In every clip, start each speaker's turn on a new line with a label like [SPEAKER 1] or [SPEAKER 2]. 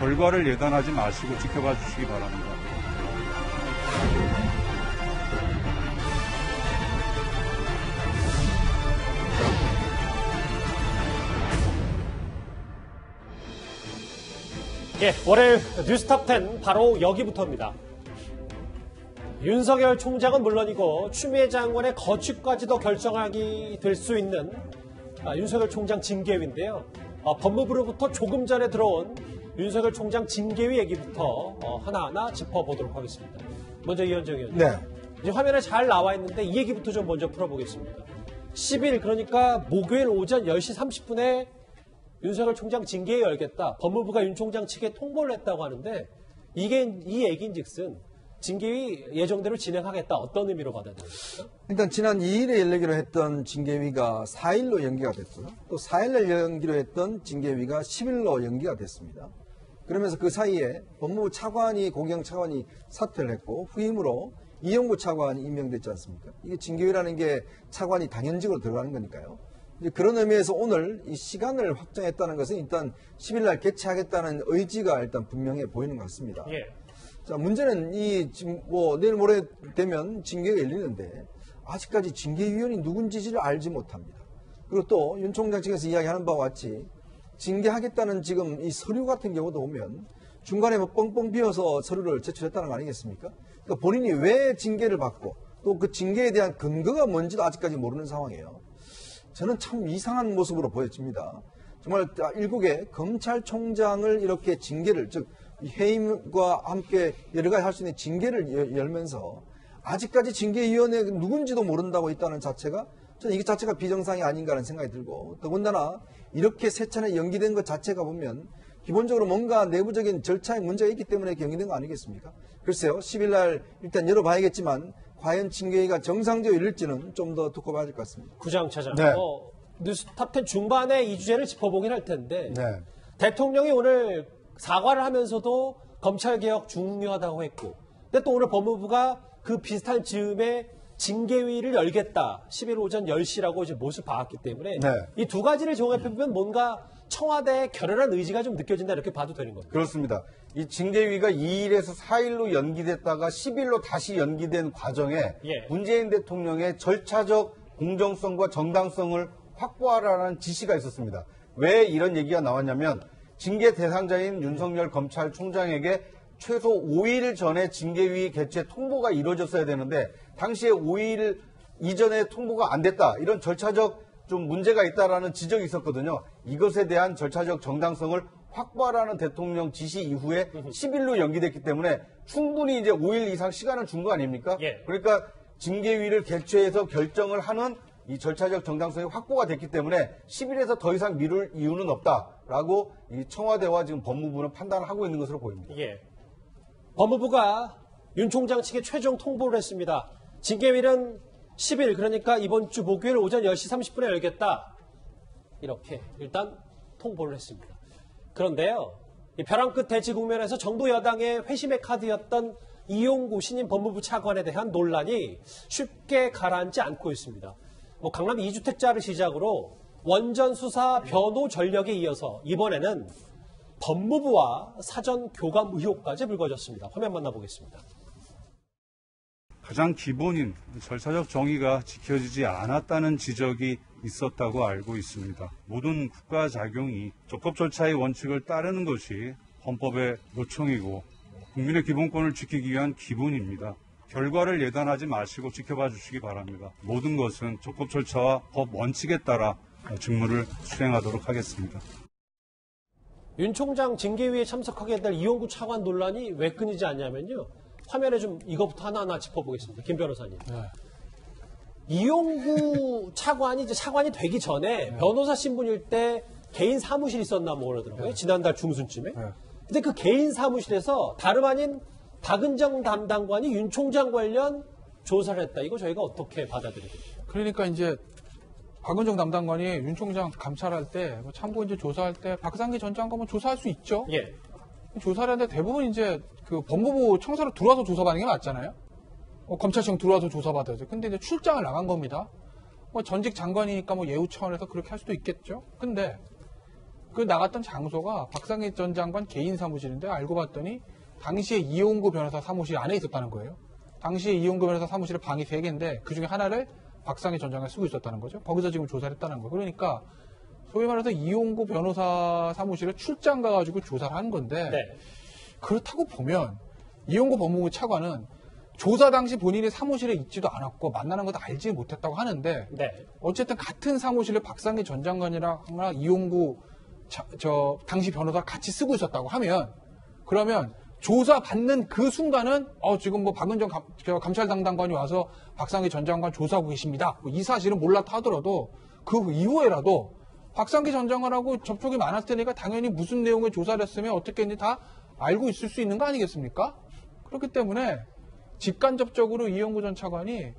[SPEAKER 1] 결과를 예단하지 마시고 지켜봐 주시기 바랍니다.
[SPEAKER 2] 예, 월요일 뉴스톱10 바로 여기부터입니다. 윤석열 총장은 물론이고 추미애 장관의 거취까지도 결정하게 될 수 있는 윤석열 총장 징계위인데요. 법무부로부터 조금 전에 들어온 윤석열 총장 징계위 얘기부터 하나하나 짚어보도록 하겠습니다. 먼저 이현정 의원님.
[SPEAKER 3] 네.
[SPEAKER 2] 이제 화면에 잘 나와 있는데 이 얘기부터 좀 먼저 풀어보겠습니다. 10일 그러니까 목요일 오전 10시 30분에 윤석열 총장 징계위 열겠다. 법무부가 윤 총장 측에 통보를 했다고 하는데 이 얘기인즉슨 징계위 예정대로 진행하겠다. 어떤 의미로 받아들입니까?
[SPEAKER 3] 일단 지난 2일에 열리기로 했던 징계위가 4일로 연기가 됐고요. 또 4일날 열기로 했던 징계위가 10일로 연기가 됐습니다. 그러면서 그 사이에 법무부 차관이 고경 차관이 사퇴를 했고 후임으로 이용구 차관이 임명됐지 않습니까? 이게 징계위라는 게 차관이 당연직으로 들어가는 거니까요. 이제 그런 의미에서 오늘 이 시간을 확정했다는 것은 일단 10일날 개최하겠다는 의지가 일단 분명해 보이는 것 같습니다.
[SPEAKER 2] 예.
[SPEAKER 3] 자, 문제는 지금 내일 모레 되면 징계가 열리는데 아직까지 징계위원이 누군지를 알지 못합니다. 그리고 또 윤 총장 측에서 이야기하는 바와 같이 징계하겠다는 지금 이 서류 같은 경우도 보면 중간에 뻥뻥 비어서 서류를 제출했다는 거 아니겠습니까? 그러니까 본인이 왜 징계를 받고 또 그 징계에 대한 근거가 뭔지도 아직까지 모르는 상황이에요. 저는 참 이상한 모습으로 보여집니다. 정말 일국의 검찰총장을 이렇게 징계를, 즉 해임과 함께 여러 가지 할 수 있는 징계를 열면서 아직까지 징계위원회가 누군지도 모른다고 있다는 자체가 저는 이게 자체가 비정상이 아닌가라는 생각이 들고, 더군다나 이렇게 세 차례 연기된 것 자체가 보면 기본적으로 뭔가 내부적인 절차에 문제가 있기 때문에 연기된 거 아니겠습니까? 글쎄요, 10일 날 일단 열어봐야겠지만 과연 징계위가 정상적으로 열릴지는 좀 더 두고 봐야 될 것 같습니다.
[SPEAKER 2] 구장차장.
[SPEAKER 3] 네.
[SPEAKER 2] 뉴스톱10 중반에 이 주제를 짚어보긴 할 텐데
[SPEAKER 3] 네.
[SPEAKER 2] 대통령이 오늘 사과를 하면서도 검찰개혁 중요하다고 했고, 근데 또 오늘 법무부가 그 비슷한 즈음에 징계위를 열겠다. 10일 오전 10시라고 이제 못을 박았기 때문에
[SPEAKER 3] 네.
[SPEAKER 2] 이 두 가지를 종합해보면 뭔가 청와대의 결연한 의지가 좀 느껴진다 이렇게 봐도 되는 겁니다.
[SPEAKER 4] 그렇습니다. 이 징계위가 2일에서 4일로 연기됐다가 10일로 다시 연기된 과정에
[SPEAKER 2] 예.
[SPEAKER 4] 문재인 대통령의 절차적 공정성과 정당성을 확보하라는 지시가 있었습니다. 왜 이런 얘기가 나왔냐면 징계 대상자인 윤석열 검찰총장에게 최소 5일 전에 징계위 개최 통보가 이루어졌어야 되는데 당시에 5일 이전에 통보가 안 됐다. 이런 절차적 좀 문제가 있다라는 지적이 있었거든요. 이것에 대한 절차적 정당성을 확보하라는 대통령 지시 이후에 10일로 연기됐기 때문에 충분히 이제 5일 이상 시간을 준 거 아닙니까?
[SPEAKER 2] 예.
[SPEAKER 4] 그러니까 징계위를 개최해서 결정을 하는 이 절차적 정당성이 확보가 됐기 때문에 10일에서 더 이상 미룰 이유는 없다라고 이 청와대와 지금 법무부는 판단을 하고 있는 것으로 보입니다.
[SPEAKER 2] 예. 법무부가 윤 총장 측에 최종 통보를 했습니다. 징계위는 10일, 그러니까 이번 주 목요일 오전 10시 30분에 열겠다. 이렇게 일단 통보를 했습니다. 그런데요, 이 벼랑 끝 대치 국면에서 정부 여당의 회심의 카드였던 이용구 신임 법무부 차관에 대한 논란이 쉽게 가라앉지 않고 있습니다. 강남 2주택자를 시작으로 원전 수사 변호 전력에 이어서 이번에는 법무부와 사전 교감 의혹까지 불거졌습니다. 화면 만나보겠습니다.
[SPEAKER 1] 가장 기본인 절차적 정의가 지켜지지 않았다는 지적이 있었다고 알고 있습니다. 모든 국가 작용이 적법 절차의 원칙을 따르는 것이 헌법의 요청이고 국민의 기본권을 지키기 위한 기본입니다. 결과를 예단하지 마시고 지켜봐 주시기 바랍니다. 모든 것은 적법 절차와 법 원칙에 따라 직무를 수행하도록 하겠습니다.
[SPEAKER 2] 윤 총장 징계위에 참석하게 될 이용구 차관 논란이 왜 끊이지 않냐면요. 화면에 좀 이것부터 하나하나 짚어보겠습니다. 김 변호사님.
[SPEAKER 5] 네.
[SPEAKER 2] 이용구 차관이 이제 차관이 되기 전에 변호사 신분일 때 개인 사무실이 있었나 뭐 그러더라고요. 지난달 중순쯤에. 근데 그 개인 사무실에서 다름 아닌 박은정 담당관이 윤 총장 관련 조사를 했다. 이거 저희가 어떻게 받아들여야 됩니까?
[SPEAKER 5] 그러니까 이제 박은정 담당관이 윤 총장 감찰할 때, 참고 이제 조사할 때 박상기 전 장관은 조사할 수 있죠.
[SPEAKER 2] 예.
[SPEAKER 5] 조사를 하는데 대부분 이제 그 법무부 청사로 들어와서 조사받는 게 맞잖아요. 검찰청 들어와서 조사받아야죠. 근데 이제 출장을 나간 겁니다. 전직 장관이니까 예우 차원에서 그렇게 할 수도 있겠죠. 근데 그 나갔던 장소가 박상기 전 장관 개인 사무실인데 알고 봤더니 당시에 이용구 변호사 사무실 안에 있었다는 거예요. 당시에 이용구 변호사 사무실에 방이 3개인데 그중에 하나를 박상기 전 장관이 쓰고 있었다는 거죠. 거기서 지금 조사를 했다는 거예요. 그러니까 소위 말해서 이용구 변호사 사무실에 출장 가가지고 조사를 한 건데
[SPEAKER 2] 네.
[SPEAKER 5] 그렇다고 보면 이용구 법무부 차관은 조사 당시 본인이 사무실에 있지도 않았고 만나는 것도 알지 못했다고 하는데
[SPEAKER 2] 네.
[SPEAKER 5] 어쨌든 같은 사무실에 박상기 전 장관이랑 이용구 당시 변호사 같이 쓰고 있었다고 하면 그러면 조사 받는 그 순간은 지금 뭐 박은정 감찰 담당관이 와서 박상기 전 장관 조사하고 계십니다. 이 사실은 몰랐다 하더라도 그 이후에라도 박상기 전 장관하고 접촉이 많았을 테니까 당연히 무슨 내용의 조사를 했으면 어떻게 했는지 다 알고 있을 수 있는 거 아니겠습니까? 그렇기 때문에 직간접적으로 이용구 전 차관이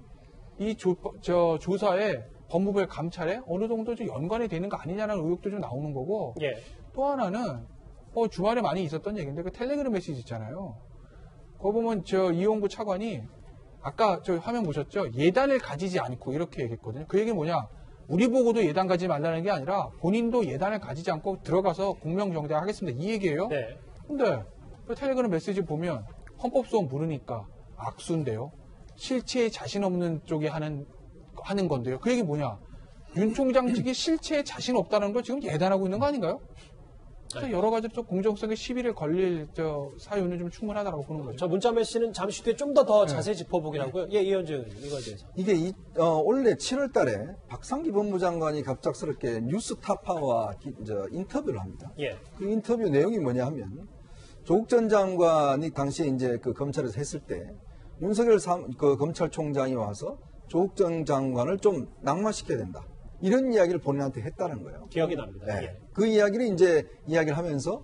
[SPEAKER 5] 이 조사에 법무부의 감찰에 어느 정도 좀 연관이 되는 거 아니냐는 의혹도 좀 나오는 거고
[SPEAKER 2] 예.
[SPEAKER 5] 또 하나는 주말에 많이 있었던 얘기인데 그 텔레그램 메시지 있잖아요. 그거 보면 이용구 차관이 아까 저 화면 보셨죠? 예단을 가지지 않고 이렇게 얘기했거든요. 그 얘기는 뭐냐? 우리 보고도 예단 가지지 말라는 게 아니라 본인도 예단을 가지지 않고 들어가서 공명정대하겠습니다. 이 얘기예요.
[SPEAKER 2] 네.
[SPEAKER 5] 근데 그 텔레그램 메시지 보면 헌법소원 물으니까 악수인데요. 실체에 자신 없는 쪽이 하는 건데요. 그 얘기 뭐냐? 윤 총장 측이 실체에 자신 없다는 걸 지금 예단하고 있는 거 아닌가요? 그래서 여러 가지로 좀 공정성에 시비를 걸릴 사유는 좀 충분하다고 보는 거죠.
[SPEAKER 2] 저 문자 메시지는 잠시 뒤에 좀 더 자세히 짚어보기라고요. 예, 이현주 의원님, 이거에 대해서.
[SPEAKER 3] 이게 올해 7월 달에 박상기 법무장관이 갑작스럽게 뉴스타파와 인터뷰를 합니다.
[SPEAKER 2] 예.
[SPEAKER 3] 그 인터뷰 내용이 뭐냐 하면 조국 전 장관이 당시에 이제 그 검찰에서 했을 때 윤석열 그 검찰총장이 와서 조국 전 장관을 좀 낙마시켜야 된다. 이런 이야기를 본인한테 했다는 거예요.
[SPEAKER 2] 기억이 납니다.
[SPEAKER 3] 네.
[SPEAKER 2] 예.
[SPEAKER 3] 그 이야기를 이제 이야기를 하면서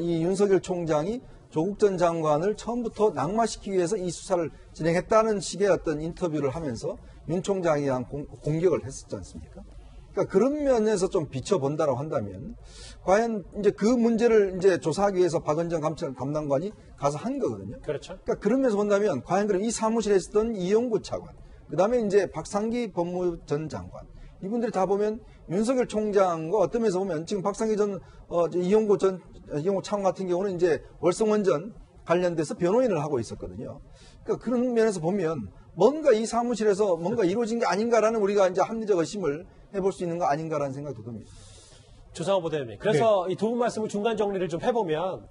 [SPEAKER 3] 이 윤석열 총장이 조국 전 장관을 처음부터 낙마시키기 위해서 이 수사를 진행했다는 식의 어떤 인터뷰를 하면서 윤 총장에 대한 공격을 했었지 않습니까? 그러니까 그런 면에서 좀 비춰본다라고 한다면 과연 이제 그 문제를 이제 조사하기 위해서 박은정 감찰 담당관이 가서 한 거거든요.
[SPEAKER 2] 그렇죠.
[SPEAKER 3] 그러니까 그런 면에서 본다면 과연 그럼 이 사무실에 있었던 이용구 차관, 그 다음에 이제 박상기 법무 전 장관, 이분들이 다 보면 윤석열 총장과 어떤 면에서 보면 지금 박상기 이용구 차관 같은 경우는 이제 월성원전 관련돼서 변호인을 하고 있었거든요. 그러니까 그런 면에서 보면 뭔가 이 사무실에서 뭔가 이루어진 게 아닌가라는 우리가 이제 합리적 의심을 해볼 수 있는 거 아닌가라는 생각도 듭니다.
[SPEAKER 2] 조상호 부대표님. 그래서 이 두 분 말씀을 중간 정리를 좀 해보면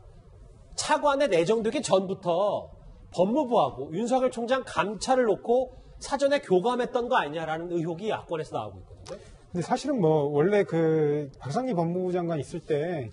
[SPEAKER 2] 차관에 내정되기 전부터 법무부하고 윤석열 총장 감찰을 놓고 사전에 교감했던 거 아니냐라는 의혹이 야권에서 나오고 있거든요.
[SPEAKER 6] 근데 사실은 뭐 원래 그 박상기 법무부 장관 있을 때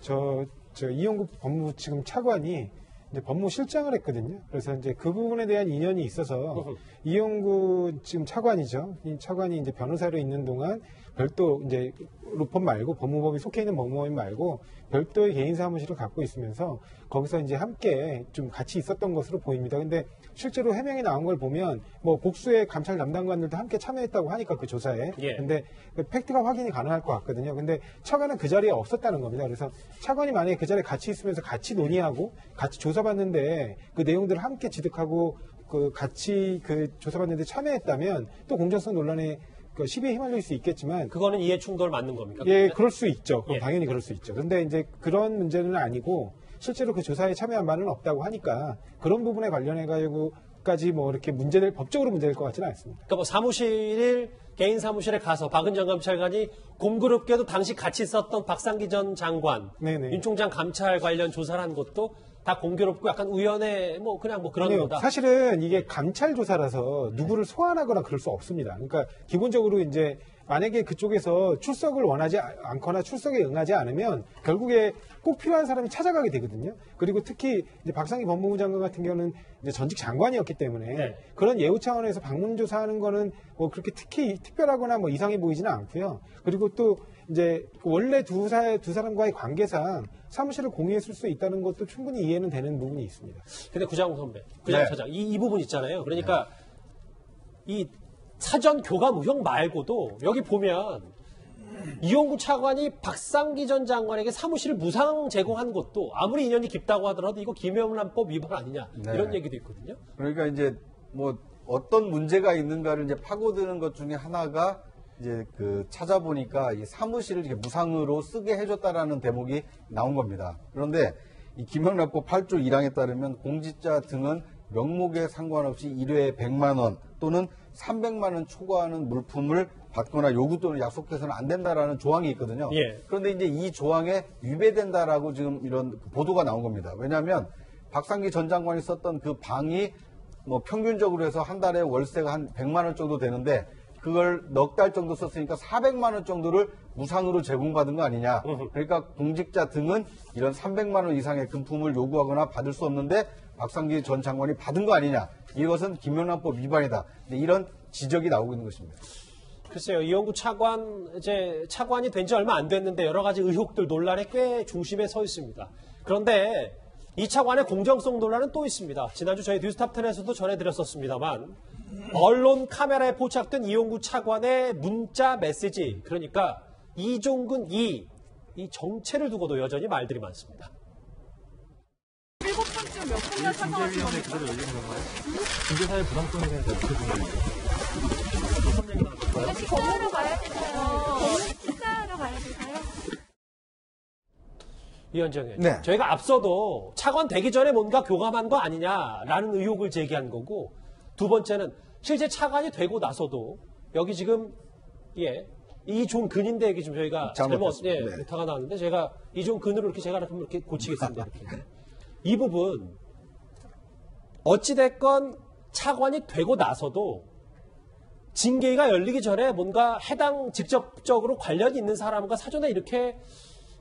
[SPEAKER 6] 이용구 법무부 지금 차관이 이제 법무실장을 했거든요. 그래서 이제 그 부분에 대한 인연이 있어서 이용구 지금 차관이죠. 이 차관이 이제 변호사로 있는 동안 별도 이제 로펌 말고 법무법이 속해 있는 법무법인 말고 별도의 개인 사무실을 갖고 있으면서 거기서 이제 함께 좀 같이 있었던 것으로 보입니다. 근데 실제로 해명이 나온 걸 보면 뭐 복수의 감찰 담당관들도 함께 참여했다고 하니까 그 조사에.
[SPEAKER 2] 예.
[SPEAKER 6] 근데 그 팩트가 확인이 가능할 것 같거든요. 근데 차관은 그 자리에 없었다는 겁니다. 그래서 차관이 만약에 그 자리에 같이 있으면서 같이 논의하고 같이 조사받는데 그 내용들을 함께 지득하고 그 같이 그 조사받는데 참여했다면 또 공정성 논란에 그 시비에 휘말릴 수 있겠지만
[SPEAKER 2] 그거는 이해 충돌 맞는 겁니까?
[SPEAKER 6] 예, 그럴 수 있죠. 그럼
[SPEAKER 2] 예.
[SPEAKER 6] 당연히 그럴 수 있죠. 근데 이제 그런 문제는 아니고 실제로 그 조사에 참여한 바는 없다고 하니까 그런 부분에 관련해 가지고까지 뭐 이렇게 법적으로 문제될 것 같지는 않습니다.
[SPEAKER 2] 그러니까 뭐 사무실 개인 사무실에 가서 박은정 감찰관이 공교롭게도 당시 같이 있었던 박상기 전 장관,
[SPEAKER 6] 네네.
[SPEAKER 2] 윤 총장 감찰 관련 조사를 한 것도 다 공교롭고 약간 우연의 뭐 그냥 뭐 그런
[SPEAKER 6] 아니요.
[SPEAKER 2] 거다.
[SPEAKER 6] 사실은 이게 감찰 조사라서 누구를 소환하거나 그럴 수 없습니다. 그러니까 기본적으로 이제 만약에 그쪽에서 출석을 원하지 않거나 출석에 응하지 않으면 결국에 꼭 필요한 사람이 찾아가게 되거든요. 그리고 특히 이제 박상기 법무부 장관 같은 경우는 이제 전직 장관이었기 때문에
[SPEAKER 2] 네.
[SPEAKER 6] 그런 예우 차원에서 방문 조사하는 거는 뭐 그렇게 특별하거나 뭐 이상해 보이지는 않고요. 그리고 또 이제 원래 두 사람과의 관계상 사무실을 공유했을 수 있다는 것도 충분히 이해는 되는 부분이 있습니다.
[SPEAKER 2] 근데 구장훈 선배, 구장훈 차장, 이 부분 있잖아요. 그러니까 이 사전 교감 의혹 말고도 여기 보면 이용구 차관이 박상기 전 장관에게 사무실을 무상 제공한 것도 아무리 인연이 깊다고 하더라도 이거 김영란법 위반 아니냐 이런 얘기도 있거든요.
[SPEAKER 4] 그러니까 이제 뭐 어떤 문제가 있는가를 이제 파고드는 것 중에 하나가 이제 그 찾아보니까 이 사무실을 이렇게 무상으로 쓰게 해줬다라는 대목이 나온 겁니다. 그런데 이 김영란법 8조 1항에 따르면 공직자 등은 명목에 상관없이 1회에 100만 원 또는 300만 원 초과하는 물품을 받거나 요구 또는 약속해서는 안 된다라는 조항이 있거든요.
[SPEAKER 2] 예.
[SPEAKER 4] 그런데 이제 이 조항에 위배된다라고 지금 이런 보도가 나온 겁니다. 왜냐하면 박상기 전 장관이 썼던 그 방이 뭐 평균적으로 해서 한 달에 월세가 한 100만 원 정도 되는데 그걸 넉 달 정도 썼으니까 400만 원 정도를 무상으로 제공받은 거 아니냐. 그러니까 공직자 등은 이런 300만 원 이상의 금품을 요구하거나 받을 수 없는데 박상기 전 장관이 받은 거 아니냐. 이것은 김영란법 위반이다. 이런 지적이 나오고 있는 것입니다.
[SPEAKER 2] 글쎄요, 이용구 차관이 된 지 얼마 안 됐는데 여러 가지 의혹들 논란에 꽤 중심에 서 있습니다. 그런데 이 차관의 공정성 논란은 또 있습니다. 지난주 저희 뉴스탑10에서도 전해드렸었습니다만 언론 카메라에 포착된 이용구 차관의 문자 메시지, 그러니까 이종근 이 정체를 두고도 여전히 말들이 많습니다.
[SPEAKER 7] 7번쯤 몇 분이나 참석하신 겁니까?
[SPEAKER 8] 중개사의 부당성에 대해서 어떻게 생각하세요?
[SPEAKER 7] 식사하러 가야 되나요? 식사하러 가야 되나요?
[SPEAKER 2] 이현정에
[SPEAKER 3] 네.
[SPEAKER 2] 저희가 앞서도 차관 되기 전에 뭔가 교감한 거 아니냐라는 의혹을 제기한 거고, 두 번째는 실제 차관이 되고 나서도 여기 지금 이종근인데 여기 지금 저희가 잘못
[SPEAKER 3] 잘못했습니다. 네.
[SPEAKER 2] 오타가 나왔는데 제가 이종근으로 이렇게 고치겠습니다. 이렇게. 이 부분 어찌됐건 차관이 되고 나서도 징계가 열리기 전에 뭔가 해당 직접적으로 관련이 있는 사람과 사전에 이렇게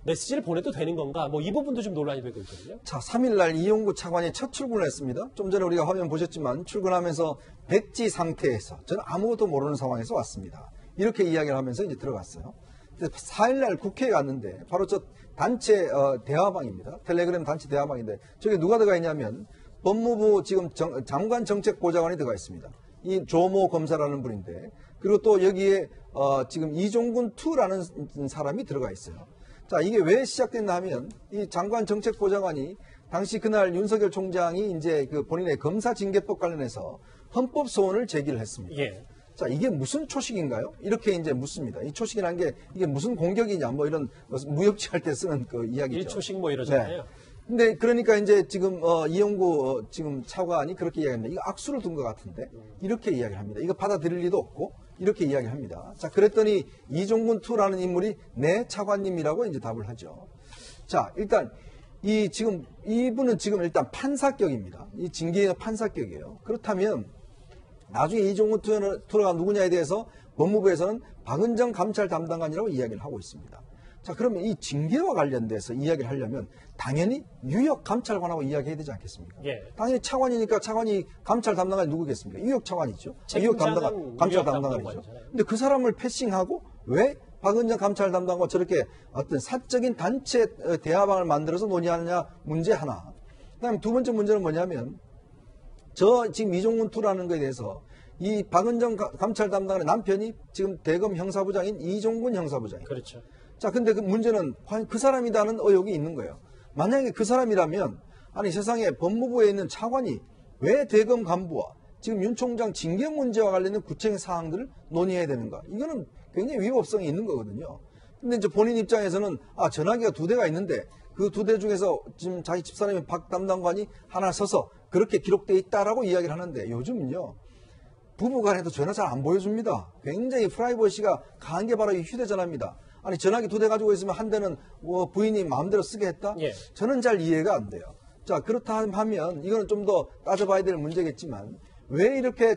[SPEAKER 2] 메시지를 보내도 되는 건가? 뭐 이 부분도 좀 논란이 되고 있거든요.
[SPEAKER 3] 자, 3일날 이용구 차관이 첫 출근을 했습니다. 좀 전에 우리가 화면 보셨지만 출근하면서 백지 상태에서 저는 아무것도 모르는 상황에서 왔습니다. 이렇게 이야기를 하면서 이제 들어갔어요. 4일날 국회에 갔는데 바로 저 단체 대화방입니다. 텔레그램 단체 대화방인데 저게 누가 들어가 있냐면 법무부 지금 장관 정책보좌관이 들어가 있습니다. 이 조모 검사라는 분인데, 그리고 또 여기에 지금 이종근 2라는 사람이 들어가 있어요. 자, 이게 왜 시작됐나 하면 이 장관 정책보좌관이 당시 그날 윤석열 총장이 이제 그 본인의 검사 징계법 관련해서 헌법 소원을 제기를 했습니다.
[SPEAKER 2] 예.
[SPEAKER 3] 자, 이게 무슨 초식인가요? 이렇게 이제 묻습니다. 이 초식이라는 게 이게 무슨 공격이냐, 뭐 이런 무협지할 때 쓰는 그 이야기죠.
[SPEAKER 2] 일초식 뭐 이러잖아요.
[SPEAKER 3] 네. 근데 그러니까 이제 지금 이용구 지금 차관이 그렇게 이야기합니다. 이거 악수를 둔 것 같은데 이렇게 이야기를 합니다. 이거 받아들일 리도 없고 이렇게 이야기를 합니다. 자, 그랬더니 이종근 2라는 인물이 네 차관님이라고 이제 답을 하죠. 자, 일단 이분은 지금 일단 판사격입니다. 이 징계가 판사격이에요. 그렇다면 나중에 이종근 2가 누구냐에 대해서 법무부에서는 박은정 감찰 담당관이라고 이야기를 하고 있습니다. 자, 그러면 이 징계와 관련돼서 이야기를 하려면 당연히 유역 감찰관하고 이야기해야 되지 않겠습니까?
[SPEAKER 2] 예.
[SPEAKER 3] 당연히 차관이니까 차관이 감찰 담당관이 누구겠습니까? 유역 차관이죠. 유역
[SPEAKER 2] 책임자는
[SPEAKER 3] 감찰
[SPEAKER 2] 유역
[SPEAKER 3] 담당관이죠.
[SPEAKER 2] 담당관이잖아요.
[SPEAKER 3] 근데 그 사람을 패싱하고 왜 박은정 감찰 담당관 저렇게 어떤 사적인 단체 대화방을 만들어서 논의하느냐 문제 하나. 그다음에 두 번째 문제는 뭐냐면 지금 이종근 2라는 거에 대해서 이 박은정 감찰 담당관의 남편이 지금 대검 형사부장인 이종근 형사부장이에요.
[SPEAKER 2] 그렇죠.
[SPEAKER 3] 자, 근데 그 문제는 과연 그 사람이라는 의혹이 있는 거예요. 만약에 그 사람이라면 아니 세상에 법무부에 있는 차관이 왜 대검 간부와 지금 윤 총장 징계 문제와 관련된 구체적인 사항들을 논의해야 되는가? 이거는 굉장히 위법성이 있는 거거든요. 근데 이제 본인 입장에서는 전화기가 2대가 있는데 그 2대 중에서 지금 자기 집사람이 박 담당관이 하나 서서 그렇게 기록되어 있다라고 이야기를 하는데 요즘은요. 부부간에도 전화 잘 안 보여줍니다. 굉장히 프라이버시가 강한 게 바로 이 휴대전화입니다. 아니 전화기 2대 가지고 있으면 한 대는 부인이 마음대로 쓰게 했다?
[SPEAKER 2] 예.
[SPEAKER 3] 저는 잘 이해가 안 돼요. 자, 그렇다 하면 이거는 좀 더 따져봐야 될 문제겠지만 왜 이렇게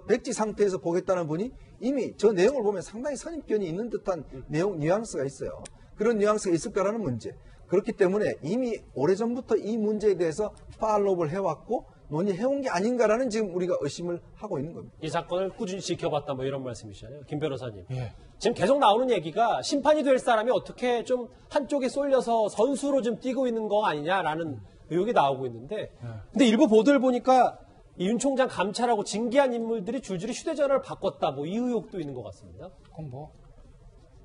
[SPEAKER 3] 백지 상태에서 보겠다는 분이 이미 저 내용을 보면 상당히 선입견이 있는 듯한 내용 뉘앙스가 있어요. 그런 뉘앙스가 있을까라는 문제. 그렇기 때문에 이미 오래전부터 이 문제에 대해서 팔로우를 해왔고 논의해온 게 아닌가라는 지금 우리가 의심을 하고 있는 겁니다.
[SPEAKER 2] 이 사건을 꾸준히 지켜봤다 뭐 이런 말씀이시잖아요. 김 변호사님.
[SPEAKER 5] 예.
[SPEAKER 2] 지금 계속 나오는 얘기가 심판이 될 사람이 어떻게 좀 한쪽에 쏠려서 선수로 좀 뛰고 있는 거 아니냐라는 의혹이 나오고 있는데, 근데 일부 보도를 보니까 이 윤 총장 감찰하고 징계한 인물들이 줄줄이 휴대전화를 바꿨다 뭐 이 의혹도 있는 것 같습니다.
[SPEAKER 5] 그건 뭐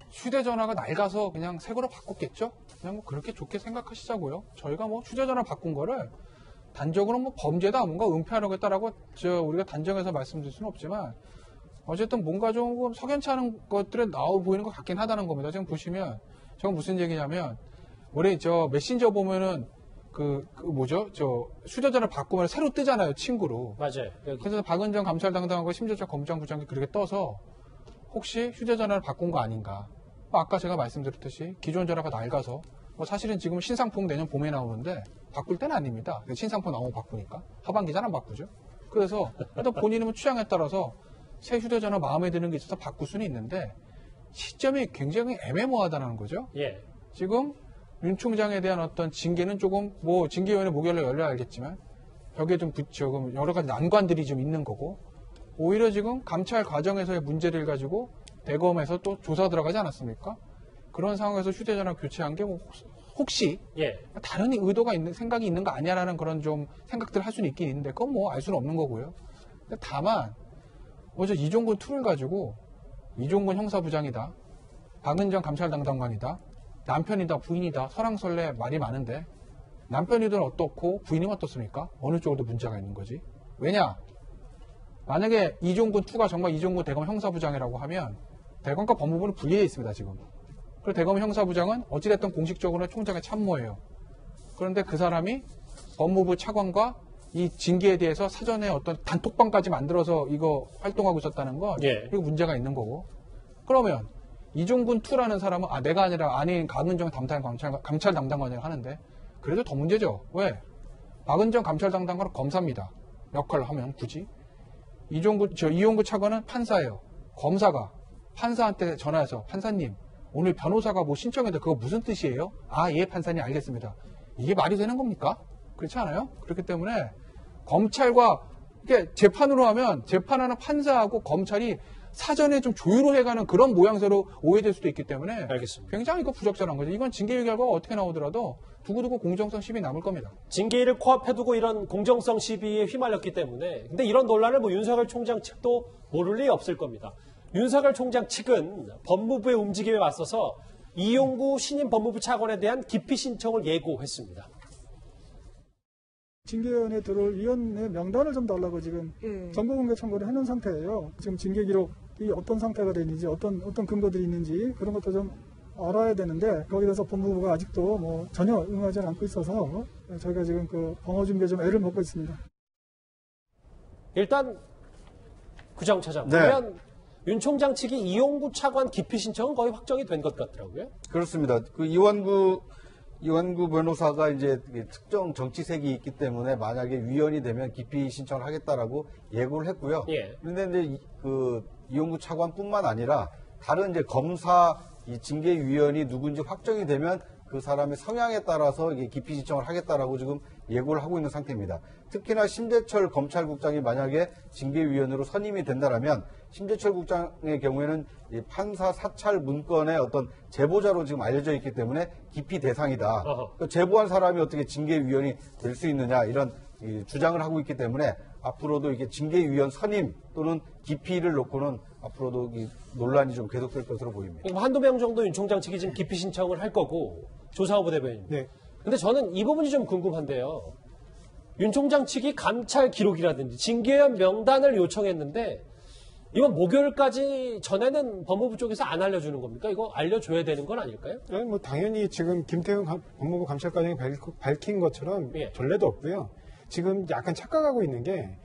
[SPEAKER 5] 휴대전화가 낡아서 그냥 새 거로 바꿨겠죠? 그냥 뭐 그렇게 좋게 생각하시자고요. 저희가 뭐 휴대전화 바꾼 거를 단적으로 뭐 범죄다 뭔가 은폐하려고 했다라고 우리가 단정해서 말씀드릴 수는 없지만 어쨌든 뭔가 좀 석연치 않은 것들은 나와 보이는 것 같긴 하다는 겁니다. 지금 보시면 저건 무슨 얘기냐면 우리 저 메신저 보면은 뭐죠? 저 휴대전화 바꾸면 새로 뜨잖아요. 친구로.
[SPEAKER 2] 맞아요. 여기.
[SPEAKER 5] 그래서 박은정 감찰당당하고 심재철 검찰부장이 그렇게 떠서 혹시 휴대전화를 바꾼 거 아닌가. 아까 제가 말씀드렸듯이 기존 전화가 낡아서 사실은 지금 신상품 내년 봄에 나오는데 바꿀 때는 아닙니다. 신상품 나오면 바꾸니까. 하반기 잘 안 바꾸죠. 그래서 일단 본인의 취향에 따라서 새 휴대전화 마음에 드는 게 있어서 바꿀 수는 있는데 시점이 굉장히 애매모호하다는 거죠.
[SPEAKER 2] 예.
[SPEAKER 5] 지금 윤 총장에 대한 어떤 징계는 조금 징계위원회 목요일에 열려야 알겠지만 벽에 좀 붙여 여러 가지 난관들이 좀 있는 거고 오히려 지금 감찰 과정에서의 문제를 가지고 대검에서 또 조사 들어가지 않았습니까? 그런 상황에서 휴대전화 교체한 게 혹시
[SPEAKER 2] 예.
[SPEAKER 5] 다른 의도가 있는 생각이 있는 거 아니야라는 그런 좀 생각들을 할 수는 있긴 있는데 그건 알 수는 없는 거고요. 근데 다만 어제 이종근 툴을 가지고 이종근 형사부장이다, 박은정 감찰담당관이다, 남편이다, 부인이다, 설왕설래 말이 많은데 남편이든 어떻고 부인이면 어떻습니까? 어느 쪽으로도 문제가 있는 거지. 왜냐? 만약에 이종근 2가 정말 이종근 대검 형사부장이라고 하면 대검과 법무부는 분리되어 있습니다, 지금. 그리고 대검 형사부장은 어찌됐든 공식적으로 총장의 참모예요. 그런데 그 사람이 법무부 차관과 이 징계에 대해서 사전에 어떤 단톡방까지 만들어서 이거 활동하고 있었다는 건 이거 문제가 있는 거고. 그러면 이종근 2라는 사람은 내가 아니라 아내인 박은정 감찰 담당관을 하는데 그래도 더 문제죠. 왜? 박은정 감찰 담당관은 검사입니다. 역할을 하면 굳이. 이용구 차관은 판사예요. 검사가 판사한테 전화해서 판사님 오늘 변호사가 신청했는데 그거 무슨 뜻이에요? 예 판사님 알겠습니다. 이게 말이 되는 겁니까? 그렇지 않아요? 그렇기 때문에 검찰과 이게 재판으로 하면 재판하는 판사하고 검찰이 사전에 좀 조율을 해가는 그런 모양새로 오해될 수도 있기 때문에
[SPEAKER 2] 알겠습니다.
[SPEAKER 5] 굉장히 이거 부적절한 거죠. 이건 징계위 결과가 어떻게 나오더라도 두고두고 공정성 시비 남을 겁니다.
[SPEAKER 2] 징계위를 코앞에 두고 이런 공정성 시비에 휘말렸기 때문에 근데 이런 논란을 윤석열 총장 측도 모를 리 없을 겁니다. 윤석열 총장 측은 법무부의 움직임에 맞서서 이용구 신임 법무부 차관에 대한 기피 신청을 예고했습니다.
[SPEAKER 9] 징계위원회에 들어올 위원회 명단을 좀 달라고 지금 정보공개 청구를 해놓은 상태예요. 지금 징계 기록이 어떤 상태가 되는지 어떤 근거들이 있는지 그런 것도 좀 알아야 되는데 거기에 대해서 법무부가 아직도 전혀 응하지 않고 있어서 저희가 지금 그 방어 준비에 좀 애를 먹고 있습니다.
[SPEAKER 2] 일단 구정차장 보면 윤 총장 측이 이용구 차관 기피 신청은 거의 확정이 된 것 같더라고요.
[SPEAKER 4] 그렇습니다. 그 이완구 변호사가 이제 특정 정치색이 있기 때문에 만약에 위원이 되면 기피 신청을 하겠다라고 예고를 했고요. 그런데 이제 이용구 차관뿐만 아니라 다른 이제 검사 이 징계위원이 누군지 확정이 되면 그 사람의 성향에 따라서 이게 기피 신청을 하겠다라고 지금 예고를 하고 있는 상태입니다. 특히나 심재철 검찰국장이 만약에 징계위원으로 선임이 된다라면 심재철 국장의 경우에는 이 판사 사찰 문건의 어떤 제보자로 지금 알려져 있기 때문에 기피 대상이다. 그 제보한 사람이 어떻게 징계위원이 될 수 있느냐 이런 주장을 하고 있기 때문에 앞으로도 이게 징계위원 선임 또는 기피를 놓고는 앞으로도 이 논란이 좀 계속될 것으로 보입니다.
[SPEAKER 2] 한두 명 정도 윤 총장 측이 지금 기피 신청을 할 거고 조사후 대변인.
[SPEAKER 6] 네.
[SPEAKER 2] 근데 저는 이 부분이 좀 궁금한데요. 윤 총장 측이 감찰 기록이라든지 징계위원 명단을 요청했는데 이건 목요일까지 전에는 법무부 쪽에서 안 알려주는 겁니까? 이거 알려줘야 되는 건 아닐까요?
[SPEAKER 6] 아니, 당연히 지금 김태훈 법무부 감찰관이 밝힌 것처럼 전례도 없고요. 지금 약간 착각하고 있는 게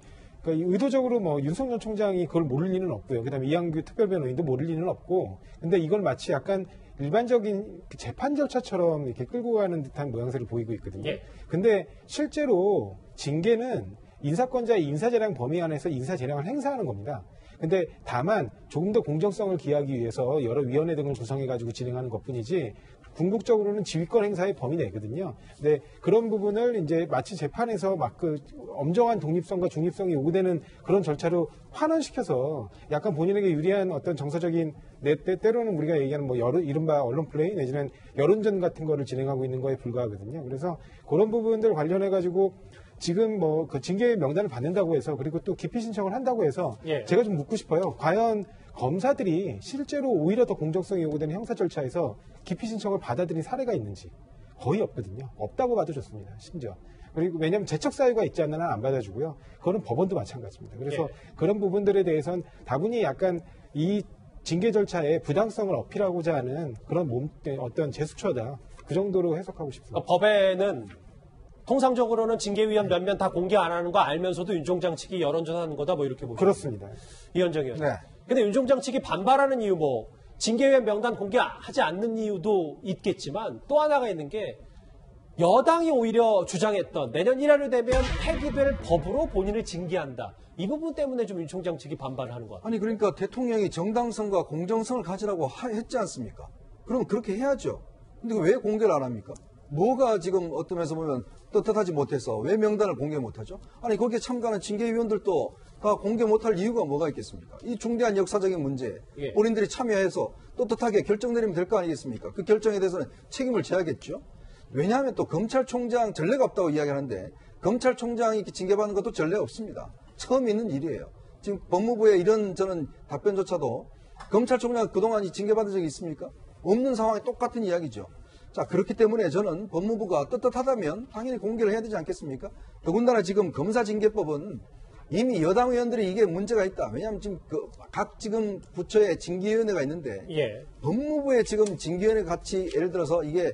[SPEAKER 6] 그러니까 의도적으로 윤석열 총장이 그걸 모를 리는 없고요. 그다음에 이한규 특별변호인도 모를 리는 없고. 근데 이걸 마치 약간 일반적인 재판 절차처럼 이렇게 끌고 가는 듯한 모양새를 보이고 있거든요. 근데 실제로 징계는 인사권자의 인사재량 범위 안에서 인사재량을 행사하는 겁니다. 근데 다만 조금 더 공정성을 기하기 위해서 여러 위원회 등을 구성해가지고 진행하는 것뿐이지 궁극적으로는 지휘권 행사의 범위 내거든요. 근데 그런 부분을 이제 마치 재판에서 막 엄정한 독립성과 중립성이 요구되는 그런 절차로 환원시켜서 약간 본인에게 유리한 어떤 정서적인 때로는 우리가 얘기하는 이른바 언론 플레이 내지는 여론전 같은 거를 진행하고 있는 거에 불과하거든요. 그래서 그런 부분들 관련해가지고 지금 그 징계 명단을 받는다고 해서 그리고 또 기피 신청을 한다고 해서 제가 좀 묻고 싶어요. 과연 검사들이 실제로 오히려 더 공정성이 요구되는 형사 절차에서 기피 신청을 받아들인 사례가 있는지 거의 없거든요. 없다고 봐도 좋습니다. 심지어. 그리고 왜냐하면 재척 사유가 있지 않는 한 안 받아주고요. 그거는 법원도 마찬가지입니다. 그래서
[SPEAKER 2] 예.
[SPEAKER 6] 그런 부분들에 대해서는 다분히 약간 이 징계 절차의 부당성을 어필하고자 하는 그런 어떤 제스처다. 그 정도로 해석하고 싶습니다.
[SPEAKER 2] 법에는 통상적으로는 징계위원 몇 명 다 공개 안 하는 거 알면서도 윤 총장 측이 여론조사하는 거다 뭐 이렇게 보시죠.
[SPEAKER 6] 그렇습니다.
[SPEAKER 2] 이현정 의원.
[SPEAKER 3] 네.
[SPEAKER 2] 근데 윤 총장 측이 반발하는 이유 뭐 징계위원 명단 공개하지 않는 이유도 있겠지만 또 하나가 있는 게 여당이 오히려 주장했던 내년 1월이 되면 폐기될 법으로 본인을 징계한다. 이 부분 때문에 좀 윤 총장 측이 반발을 하는 것 같아요.
[SPEAKER 3] 아니 그러니까 대통령이 정당성과 공정성을 가지라고 했지 않습니까? 그럼 그렇게 해야죠. 근데 왜 공개를 안 합니까? 뭐가 지금 어떤 면에서 보면 떳떳하지 못해서 왜 명단을 공개 못하죠? 아니 거기에 참가하는 징계위원들도 다 공개 못할 이유가 뭐가 있겠습니까? 이 중대한 역사적인 문제
[SPEAKER 2] 예.
[SPEAKER 3] 본인들이 참여해서 떳떳하게 결정 내리면 될 거 아니겠습니까? 그 결정에 대해서는 책임을 져야겠죠. 왜냐하면 또 검찰총장 전례가 없다고 이야기하는데 검찰총장이 이렇게 징계받는 것도 전례 없습니다. 처음 있는 일이에요. 지금 법무부의 이런 저는 답변조차도 검찰총장 그동안 징계받은 적이 있습니까? 없는 상황이 똑같은 이야기죠. 자, 그렇기 때문에 저는 법무부가 떳떳하다면 당연히 공개를 해야 되지 않겠습니까? 더군다나 지금 검사징계법은 이미 여당 의원들이 이게 문제가 있다. 왜냐하면 지금 각 지금 부처에 징계위원회가 있는데
[SPEAKER 2] 예.
[SPEAKER 3] 법무부에 지금 징계위원회 같이 예를 들어서 이게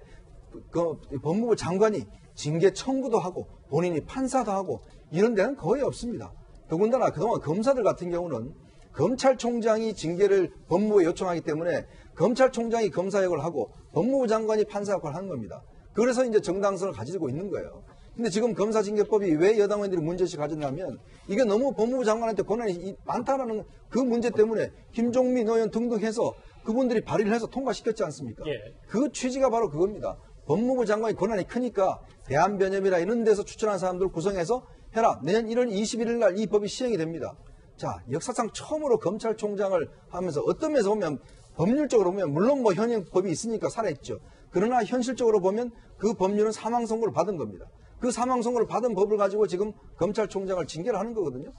[SPEAKER 3] 법무부 장관이 징계 청구도 하고 본인이 판사도 하고 이런 데는 거의 없습니다. 더군다나 그동안 검사들 같은 경우는 검찰총장이 징계를 법무부에 요청하기 때문에 검찰총장이 검사 역을 하고 법무부 장관이 판사 역할을 하는 겁니다. 그래서 이제 정당성을 가지고 있는 거예요. 근데 지금 검사징계법이 왜 여당 의원들이 문제식 가졌냐면 이게 너무 법무부 장관한테 권한이 많다라는 그 문제 때문에 김종민 의원 등등 해서 그분들이 발의를 해서 통과시켰지 않습니까?
[SPEAKER 2] 예.
[SPEAKER 3] 그 취지가 바로 그겁니다. 법무부 장관이 권한이 크니까 대한변협이나 이런 데서 추천한 사람들 구성해서 해라. 내년 1월 21일 날 이 법이 시행이 됩니다. 자, 역사상 처음으로 검찰총장을 하면서 어떤 면에서 보면 법률적으로 보면 물론 뭐 현행법이 있으니까 살아있죠. 그러나 현실적으로 보면 그 법률은 사망선고를 받은 겁니다. 그 사망선고를 받은 법을 가지고 지금 검찰총장을 징계를 하는 거거든요.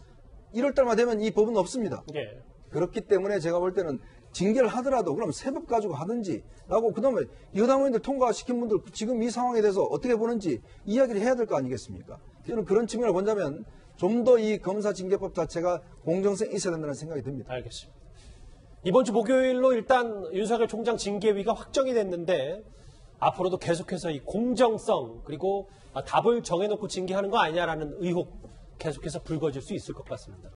[SPEAKER 3] 1월 달만 되면 이 법은 없습니다.
[SPEAKER 2] 예.
[SPEAKER 3] 그렇기 때문에 제가 볼 때는 징계를 하더라도 그럼 새 법 가지고 하든지 라고 그다음에 여당 의원들 통과시킨 분들 지금 이 상황에 대해서 어떻게 보는지 이야기를 해야 될 거 아니겠습니까? 저는 그런 측면을 본다면 좀 더 이 검사징계법 자체가 공정성이 있어야 된다는 생각이 듭니다.
[SPEAKER 2] 알겠습니다. 이번 주 목요일로 일단 윤석열 총장 징계위가 확정이 됐는데 앞으로도 계속해서 이 공정성 그리고 답을 정해놓고 징계하는 거 아니냐라는 의혹 계속해서 불거질 수 있을 것 같습니다.